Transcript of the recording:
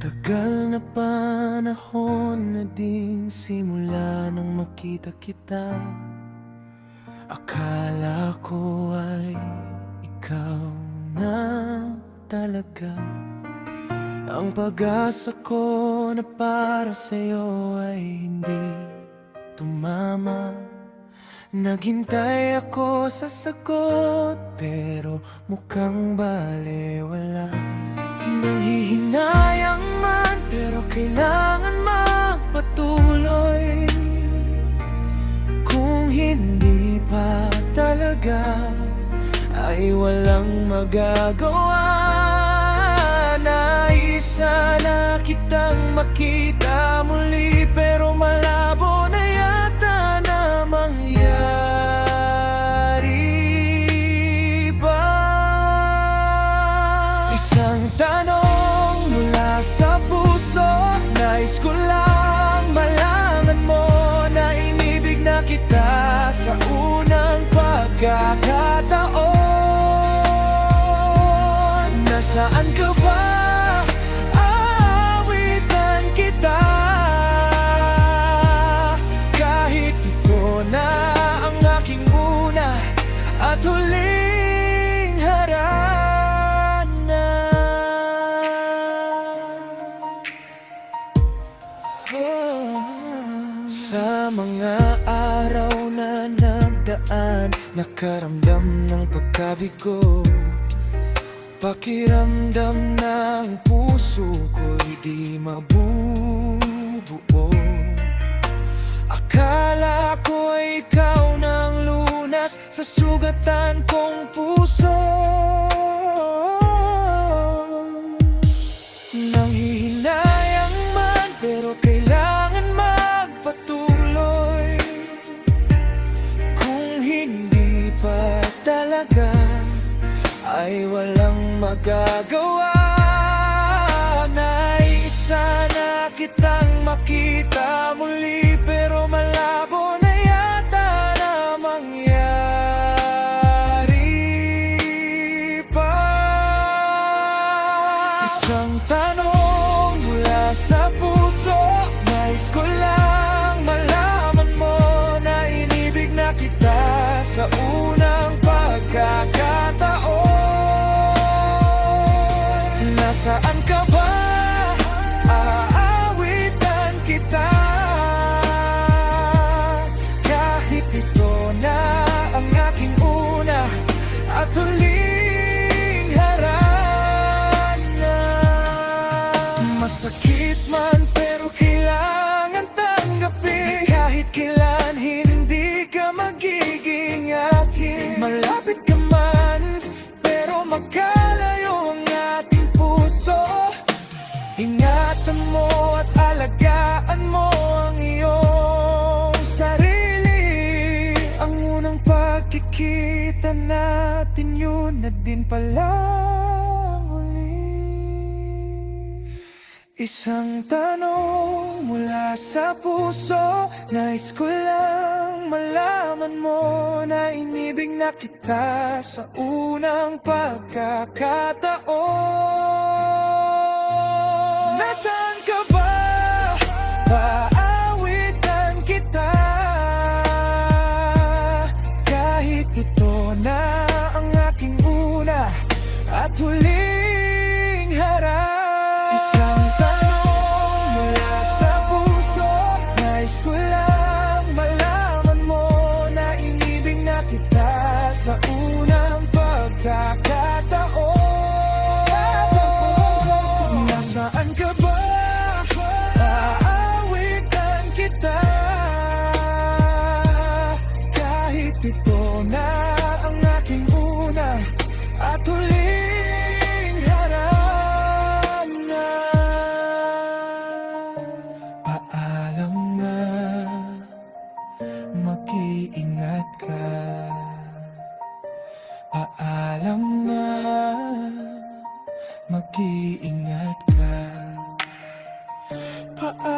Tagal na panahon na din simula nang makita kita. Akala ko ay ikaw na talaga. Ang pag-asa ko na para sa'yo ay hindi tumama. Naghintay ako sa sagot, pero mukhang balewala. Nanghihinayang man, pero kailangan magpatuloy. Kung hindi pa talaga, ay walang magagawa. Nais sana kitang makita muli, pero malabo na yata na mangyari pa. Isang tanong mula sa puso, nais ko lang malaman mo na inibig na kita sa unang pagkakataon. Nasaan ka ba? Aawitan kita, kahit ito na ang aking una at huling harana. Sa mga araw na nagdaan, nakaramdam ng pagkabigo. Pakiramdam ng puso ko'y di mabubuo. Akala ko'y ikaw ng lunas sa sugatan kong puso. Nanghihinayang man, pero kailangan magpatuloy. Kung hindi pa talaga, ay walang magagawa. Nais sana kitang makita muli, pero malabo na yata na mangyari pa. Isang tanong mula sa puso, nais ko lang malaman mo na inibig na kita sa unang pagkakataon. Nasaan ka ba? Aawitan kita, kahit ito na ang aking una at huling harana. Masakit man, pero kailangan tanggapin. Kahit kailan hindi ka magiging akin. Malapit ka man, pero magkalayo ang ating puso. Ingatan mo at alagaan mo ang iyong sarili. Ang unang pagkikita natin, yun na din palang huli. Isang tanong mula sa puso, nais ko lang malaman mo na inibig na kita sa unang pagkakataon. Nasaan ka ba? Paawitan kita, kahit ito na ang aking una at huling harap. Isang tanong mula sa puso, nais ko lang malaman mo na inibig na kita sa unang pagkakataon. Nasaan ka ba? Aawitan kita, kahit ito na ang aking una at huling harana. Paalam na, mag-iingat ka. Paalam na, mag-iingat ka. Paalam